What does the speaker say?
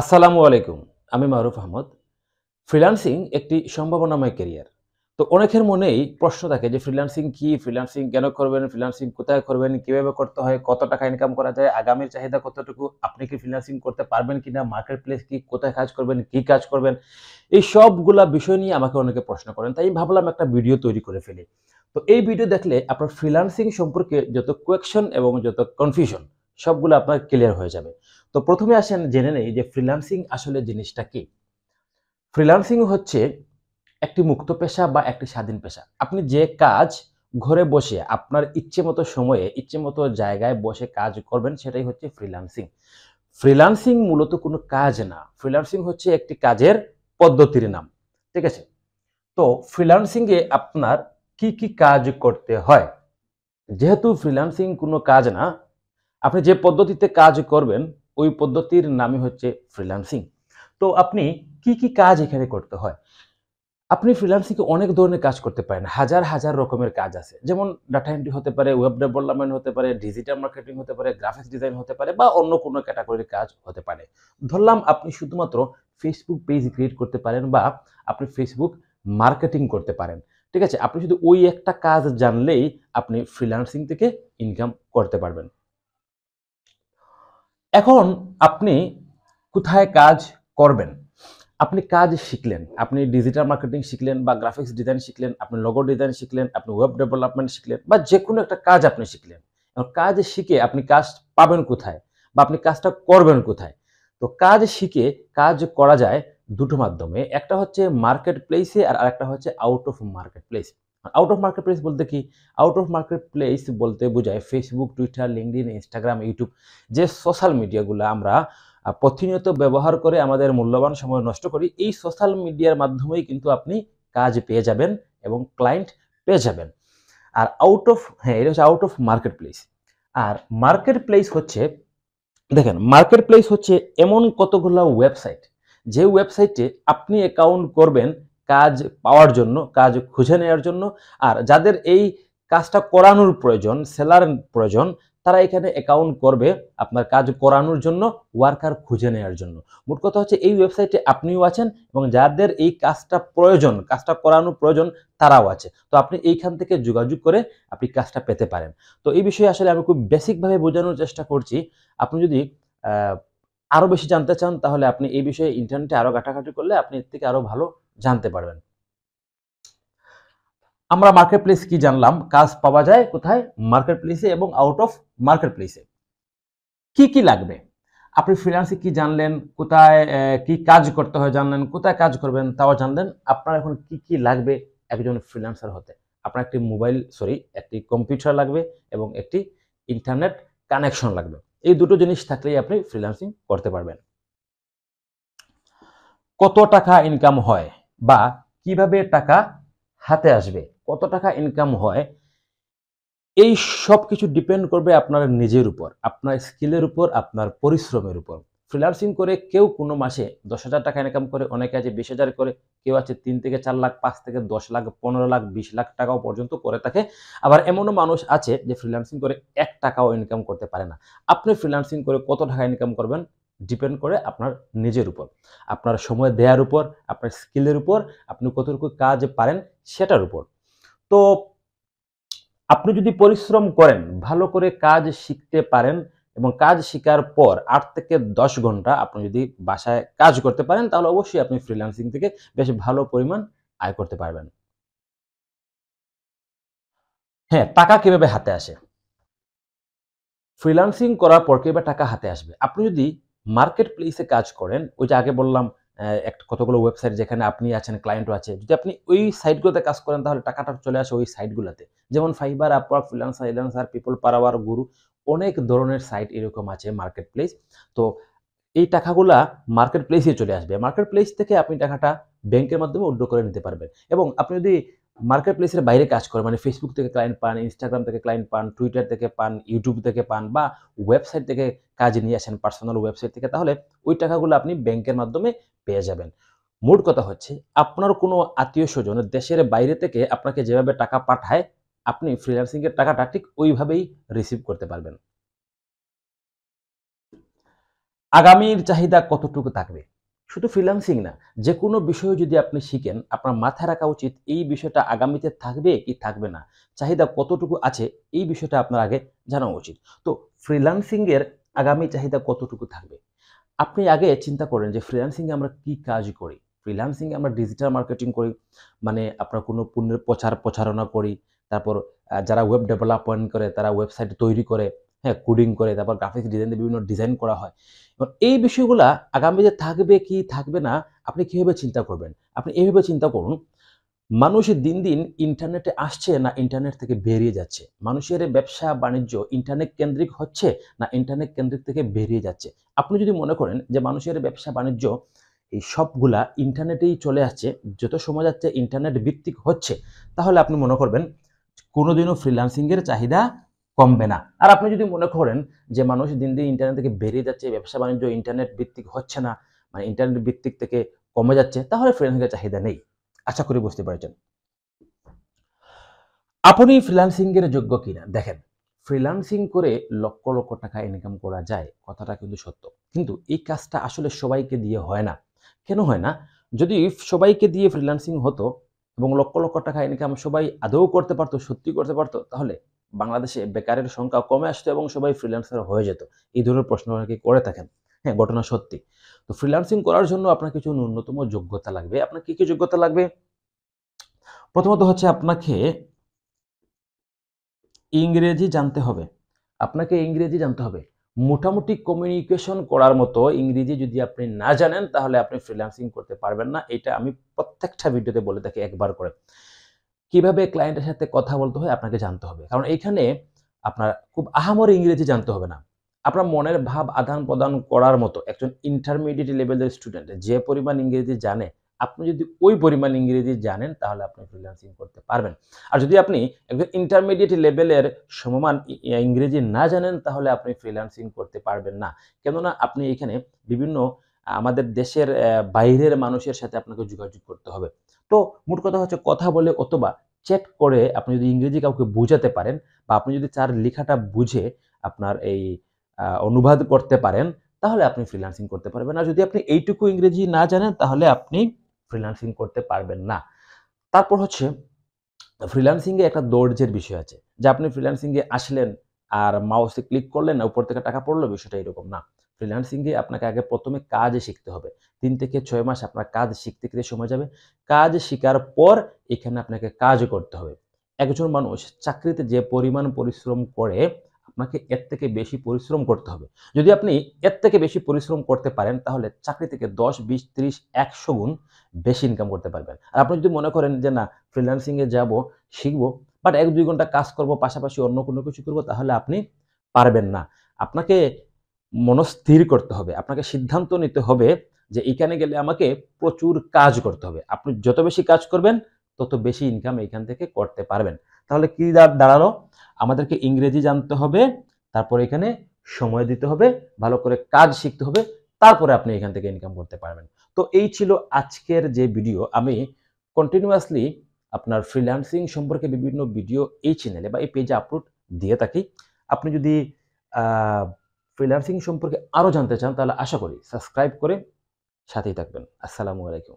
আসসালামু আলাইকুম। আমি মারুফ আহমদ। ফ্রিল্যান্সিং একটি সম্ভাবনাময় ক্যারিয়ার। তো অনেকের মনেই প্রশ্ন থাকে যে ফ্রিল্যান্সিং কি? ফ্রিল্যান্সিং কেন করবেন? ফ্রিল্যান্সিং কোথায় করবেন? কিভাবে করতে হয়? কত টাকা ইনকাম করা যায়? আগামীর চাহিদা কতটুকু? আপনি কি ফ্রিল্যান্সিং করতে পারবেন কিনা? মার্কেট প্লেস কি? কোথায় কাজ করবেন? কি কাজ করবেন? এই সবগুলা বিষয় নিয়ে আমাকে অনেকে প্রশ্ন করেন। তাই ভাবলাম একটা ভিডিও তৈরি করে ফেলি। তো এই ভিডিও দেখলে আপনার ফ্রিল্যান্সিং সম্পর্কে যত কোয়েকশন এবং যত কনফিউশন সবগুলো আপনার ক্লিয়ার হয়ে যাবে। তো প্রথমে আসেন জেনে নেই যে ফ্রিল্যান্সিং আসলে জিনিসটা কি? ফ্রিল্যান্সিং হচ্ছে একটি মুক্ত পেশা বা একটি স্বাধীন পেশা। আপনি যে কাজ ঘরে বসে আপনার ইচ্ছেমতো সময়ে, ইচ্ছেমতো জায়গায় বসে কাজ করবেন সেটাই হচ্ছে ফ্রিল্যান্সিং। ফ্রিল্যান্সিং মূলত কোনো কাজ না। ফ্রিল্যান্সিং হচ্ছে একটি কাজের পদ্ধতির নাম। ঠিক আছে? তো ফ্রিল্যান্সিং এ আপনার কি কাজ করতে হয়? যেহেতু ফ্রিল্যান্সিং কোনো কাজ না, আপনি যে পদ্ধতিতে কাজ করবেন ওই পদ্ধতির নামই হচ্ছে ফ্রিল্যান্সিং। তো আপনি কি কাজ এখানে করতে হয়? আপনি ফ্রিল্যান্সিং এ অনেক ধরনের কাজ করতে পারেন। হাজার রকমের কাজ আছে। যেমন ডাটা এন্ট্রি হতে পারে, ওয়েব ডেভেলপমেন্ট হতে পারে, ডিজিটাল মার্কেটিং হতে পারে, গ্রাফিক্স ডিজাইন হতে পারে বা অন্য কোনো ক্যাটেগরির কাজ হতে পারে। ধরলাম আপনি শুধুমাত্র Facebook পেজ ক্রিয়েট করতে পারেন বা আপনি Facebook মার্কেটিং করতে পারেন। ঠিক আছে? আপনি শুধু ওই একটা কাজ জানলেই আপনি ফ্রিল্যান্সিং থেকে ইনকাম করতে পারবেন। এখন আপনি কোথায় কাজ করবেন? আপনি কাজ শিখলেন, আপনি ডিজিটাল মার্কেটিং শিখলেন বা গ্রাফিক্স ডিজাইন শিখলেন, আপনি লোগো ডিজাইন শিখলেন, আপনি ওয়েব ডেভেলপমেন্ট শিখলেন বা যেকোনো একটা কাজ আপনি শিখলেন। এখন কাজ শিখে আপনি কাজ পাবেন কোথায়? বা আপনি কাজটা করবেন কোথায়? তো কাজ শিখে কাজ করা যায় দুটো মাধ্যমে। একটা হচ্ছে মার্কেট প্লেসে আর আরেকটা হচ্ছে out of market place. Out of market place বলতে কি? আউট অফ মার্কেট প্লেস বলতে বোঝায় Facebook, Twitter, LinkedIn, Instagram, YouTube যে সোশ্যাল মিডিয়াগুলা আমরা প্রতিনিয়ত ব্যবহার করে আমাদের মূল্যবান সময় নষ্ট করি, এই সোশ্যাল মিডিয়ার মাধ্যমেই কিন্তু আপনি কাজ পেয়ে যাবেন এবং ক্লায়েন্ট পেয়ে যাবেন। আর এটা হচ্ছে আউট অফ মার্কেট প্লেস। আর মার্কেট প্লেস হচ্ছে দেখেন মার্কেট প্লেস হচ্ছে এমন কতগুলা ওয়েবসাইট, যে ওয়েবসাইটে আপনি অ্যাকাউন্ট করবেন কাজ পাওয়ার জন্য, কাজ খুঁজে নেওয়ার জন্য। আর যাদের এই কাজটা করানোর প্রয়োজন, সেলার প্রয়োজন, তারা এখানে অ্যাকাউন্ট করবে আপনার কাজ করানোর জন্য, ওয়ার্কার খুঁজে নেওয়ার জন্য। মোট কথা হচ্ছে এই ওয়েবসাইটে আপনিও আছেন এবং যাদের এই কাজটা প্রয়োজন, কাজটা করানোর প্রয়োজন, তারাও আছে। তো আপনি এইখান থেকে যোগাযোগ করে আপনি কাজটা পেতে পারেন। তো এই বিষয়ে আসলে আমি খুব বেসিকভাবে বোঝানোর চেষ্টা করছি। আপনি যদি আ আরো বেশি জানতে চান তাহলে আপনি এই বিষয়ে ইন্টারনেটে আরো ঘাটাঘাটি করলে আপনি এর থেকে আরো ভালো জানতে পারবেন। আমরা মার্কেট প্লেস কি জানলাম? কাজ পাওয়া যায় কোথায়? মার্কেট প্লেসে এবং আউট অফ মার্কেট প্লেসে। কি লাগবে? আপনি ফ্রিল্যান্সে কি জানলেন, কোথায় কি কাজ করতে হয় জানলেন, কোথায় কাজ করবেন তাও জানলেন। আপনার এখন কি লাগবে একজন ফ্রিল্যান্সার হতে? আপনার একটি কম্পিউটার লাগবে এবং একটি ইন্টারনেট কানেকশন লাগবে। এই দুটো জিনিস থাকলেই আপনি ফ্রিল্যান্সিং করতে পারবেন। কত টাকা ইনকাম হয় বা কিভাবে টাকা হাতে আসবে, কত টাকা ইনকাম হয়, এই সবকিছু ডিপেন্ড করবে আপনার নিজের উপর, আপনার স্কিলের উপর, আপনার পরিশ্রমের উপর। ফ্রিল্যান্সিং করে কেউ কোনো মাসে 10,000 টাকা ইনকাম করে, অনেকে আছে 20,000 করে, কেউ আছে 3 থেকে 4 লাখ, 5 থেকে 10 লাখ, 15 লাখ, 20 লাখ টাকাও পর্যন্ত করে থাকে। আবার এমনও মানুষ আছে যে ফ্রিল্যান্সিং করে 1 টাকাও ইনকাম করতে পারে না। আপনি ফ্রিল্যান্সিং করে কত টাকা ইনকাম করবেন ডিপেন্ড করে আপনার নিজের উপর, আপনার সময় দেওয়ার উপর, আপনার স্কিলের উপর, আপনি কতটুকু কাজ পারেন সেটার উপর। তো আপনি যদি পরিশ্রম করেন, ভালো করে কাজ শিখতে পারেন এবং কাজ শিখার পর ৮ থেকে ১০ ঘন্টা আপনি যদি বাসায় কাজ করতে পারেন, তাহলে অবশ্যই আপনি ফ্রিল্যান্সিং থেকে বেশ ভালো পরিমাণ আয় করতে পারবেন। হ্যাঁ, টাকা কিভাবে হাতে আসে? ফ্রিল্যান্সিং করার পর কিভাবে টাকা হাতে আসবে? আপনি যদি মার্কেট প্লেসে কাজ করেন, ওই যে আগে বললাম কতগুলো ওয়েবসাইট যেখানে আপনি আছেন, ক্লায়েন্টও আছে। যদি আপনি ওই সাইটগুলোতে কাজ করেন তাহলে টাকাটা চলে আসে ওই সাইটগুলাতে। যেমন ফাইবার, আপওয়ার্ক, ফ্রিল্যান্সার, পিপল পাওয়ার, গুরু, অনেক ধরনের সাইট এরকম আছে মার্কেট প্লেস। তো এই টাকাগুলা মার্কেট প্লেসে চলে আসবে। মার্কেট প্লেস থেকে আপনি টাকাটা ব্যাংকের মাধ্যমে উইথড্র করে নিতে পারবেন। এবং আপনি যদি মার্কেট প্লেসের বাইরে কাজ করেন, মানে Facebook থেকে ক্লায়েন্ট পান, Instagram থেকে ক্লায়েন্ট পান, Twitter থেকে পান, YouTube থেকে পান বা ওয়েবসাইট থেকে কাজ নিয়ে আসেন, পার্সোনাল ওয়েবসাইট থেকে, তাহলে ওই টাকাগুলো আপনি ব্যাংকের মাধ্যমে পেয়ে যাবেন। মোট কথা হচ্ছে আপনার কোনো আত্মীয়স্বজন দেশের বাইরে থেকে আপনাকে যেভাবে টাকা পাঠায়, আপনি ফ্রিল্যান্সিং এর টাকাটা ঠিক ওইভাবেই রিসিভ করতে পারবেন। আগামীর চাহিদা কতটুকু থাকবে? শুধু ফ্রিল্যান্সিং না, যেকোনো বিষয় যদি আপনি শিখেন, আপনার মাথায় রাখা উচিত এই বিষয়টা আগামীতে থাকবে কি থাকবে না। চাহিদা কতটুকু আছে এই বিষয়টা আপনার আগে জানা উচিত। তো ফ্রিল্যান্সিং এর আগামী চাহিদা কতটুকু থাকবে? আপনি আগে চিন্তা করেন যে ফ্রিল্যান্সিং এ আমরা কি কাজ করি? ফ্রিল্যান্সিং এ আমরা ডিজিটাল মার্কেটিং করি। মানে আপনার কোনো পণ্যের প্রচারণা করি। তারপর যারা ওয়েব ডেভেলপমেন্ট করে তারা ওয়েবসাইট তৈরি করে, হ্যাঁ? কোডিং করে, তারপর গ্রাফিক্স ডিজাইন দিয়ে বিভিন্ন ডিজাইন করা হয়। এবং এই বিষয়গুলা আগামীতে থাকবে কি থাকবে না আপনি কিভাবে চিন্তা করবেন? আপনি এভাবে চিন্তা করুন, মানুষ দিন, দিন ইন্টারনেটে আসছে না ইন্টারনেট থেকে বেরিয়ে যাচ্ছে? মানুষের ব্যবসা-বাণিজ্য ইন্টারনেট কেন্দ্রিক হচ্ছে না ইন্টারনেট কেন্দ্রিক থেকে বেরিয়ে যাচ্ছে? আপনি যদি মনে করেন যে মানুষের ব্যবসা-বাণিজ্য এই সবগুলা ইন্টারনেটেই চলে আসছে, যত সময় যাচ্ছে ইন্টারনেট ভিত্তিক হচ্ছে, তাহলে আপনি মনে করবেন কোনোদিনও ফ্রিল্যান্সিং এর চাহিদা কমবে না। আর আপনি যদি মনে করেন যে মানুষ দিন, দিন ইন্টারনেট থেকে বেরিয়ে যাচ্ছে, ব্যবসা-বাণিজ্য ইন্টারনেট ভিত্তিক হচ্ছে না, মানে ইন্টারনেট ভিত্তিক থেকে কমে যাচ্ছে, তাহলে ফ্রিল্যান্সিং এর চাহিদা নেই। আশা করি বুঝতে পেরেছেন। আপনি ফ্রিল্যান্সিং এর যোগ্য কিনা? দেখেন, ফ্রিল্যান্সিং করে লক্ষ, লক্ষ টাকা ইনকাম করা যায়, কথাটা কিন্তু সত্য। কিন্তু এই কাজটা আসলে সবাইকে দিয়ে হয় না। কেন হয় না? যদি সবাইকে দিয়ে ফ্রিল্যান্সিং হতো এবং লক্ষ, লক্ষ টাকা ইনকাম সবাই আদৌ করতে পারত, সত্যি করতে পারত, তাহলে বাংলাদেশে বেকারের সংখ্যা কমে আসতো এবং সবাই ফ্রিল্যান্সার হয়ে যেত। এই ধরনের প্রশ্ন অনেকে করে থাকেন। হ্যাঁ, ঘটনা সত্যি। তো ফ্রিল্যান্সিং করার জন্য আপনার কিছু ন্যূনতম যোগ্যতা লাগবে। আপনার কি, কি যোগ্যতা লাগবে? প্রথমত হচ্ছে আপনাকে ইংরেজি জানতে হবে। আপনাকে ইংরেজি জানতে হবে। মোটামুটি কমিউনিকেশন করার মতো ইংরেজি যদি আপনি না জানেন, তাহলে আপনি ফ্রিল্যান্সিং করতে পারবেন না। এটা আমি প্রত্যেকটা ভিডিওতে বলে থাকি একবার করে। কিভাবে ক্লায়েন্টের সাথে কথা বলতে হয় আপনাকে জানতে হবে। কারণ এইখানে আপনার খুব আহামরি ইংরেজি জানতে হবে না। আপনার মনের ভাব আদান-প্রদান করার মতো একজন ইন্টারমিডিয়েট লেভেলের স্টুডেন্ট যে পরিমাণ ইংরেজি জানে, আপনি যদি ওই পরিমাণ ইংরেজি জানেন তাহলে আপনি ফ্রিল্যান্সিং করতে পারবেন। আর যদি আপনি একজন ইন্টারমিডিয়েট লেভেলের সমমান ইংরেজি না জানেন তাহলে আপনি ফ্রিল্যান্সিং করতে পারবেন না। কেননা আপনি এখানে বিভিন্ন আমাদের দেশের বাইরের মানুষের সাথে আপনাকে যোগাযোগ করতে হবে। তো মোট কথা হচ্ছে কথা বলে অথবা চ্যাট করে আপনি যদি ইংরেজি কাউকে বুঝাতে পারেন বা আপনি যদি তার লেখাটা বুঝে আপনার এই অনুবাদ করতে পারেন, তাহলে আপনি ফ্রিল্যান্সিং করতে পারবেন। আর যদি আপনি এইটুকু ইংরেজি না জানেন, তাহলে আপনি ফ্রিল্যান্সিং করতে পারবেন না। তারপর হচ্ছে ফ্রিল্যান্সিং এ একটা ধৈর্যের বিষয় আছে। যে আপনি ফ্রিল্যান্সিং এ আসলেন আর মাউসে ক্লিক করলেন, উপর থেকে টাকা পড়লো, বিষয়টা এরকম না। ফ্রিল্যান্সিং এ আপনাকে আগে ১ম এ কাজ শিখতে হবে। ৩ থেকে ৬ মাস আপনার কাজ শিখতে সময় যাবে। কাজ শিখার পর এখানে আপনাকে কাজ করতে হবে। একজন মানুষ চাকরিতে যে পরিমাণ পরিশ্রম করে, আপনাকে এর থেকে বেশি পরিশ্রম করতে হবে। যদি আপনি এর থেকে বেশি পরিশ্রম করতে পারেন, তাহলে চাকরি থেকে ১০, ২০, ৩০, ১০০ গুণ বেশি ইনকাম করতে পারবেন। আর আপনি যদি মনে করেন যে না ফ্রিল্যান্সিং এ যাবো, শিখবো, বাট ১-২ ঘন্টা কাজ করব, পাশাপাশি অন্য কোনো কিছু করব, তাহলে আপনি পারবেন না। আপনাকে মনস্থির করতে হবে। আপনাকে সিদ্ধান্ত নিতে হবে যে এখানে গেলে আমাকে প্রচুর কাজ করতে হবে। আপনি যত বেশি কাজ করবেন, তত বেশি ইনকাম এখান থেকে করতে পারবেন। তাহলে কি দাঁড়ালো? আমাদেরকে ইংরেজি জানতে হবে, তারপরে এখানে সময় দিতে হবে, ভালো করে কাজ শিখতে হবে, তারপরে আপনি এখান থেকে ইনকাম করতে পারবেন। তো এই ছিল আজকের যে ভিডিও। আমি কন্টিনিউয়াসলি আপনার ফ্রিল্যান্সিং সম্পর্কে বিভিন্ন ভিডিও এই চ্যানেলে বা এই পেজে আপলোড দিয়ে থাকি। আপনি যদি আ ফ্রিল্যান্সিং সম্পর্কে আরো জানতে চান তাহলে আশা করি সাবস্ক্রাইব করে সাথেই থাকবেন। আসসালামু আলাইকুম।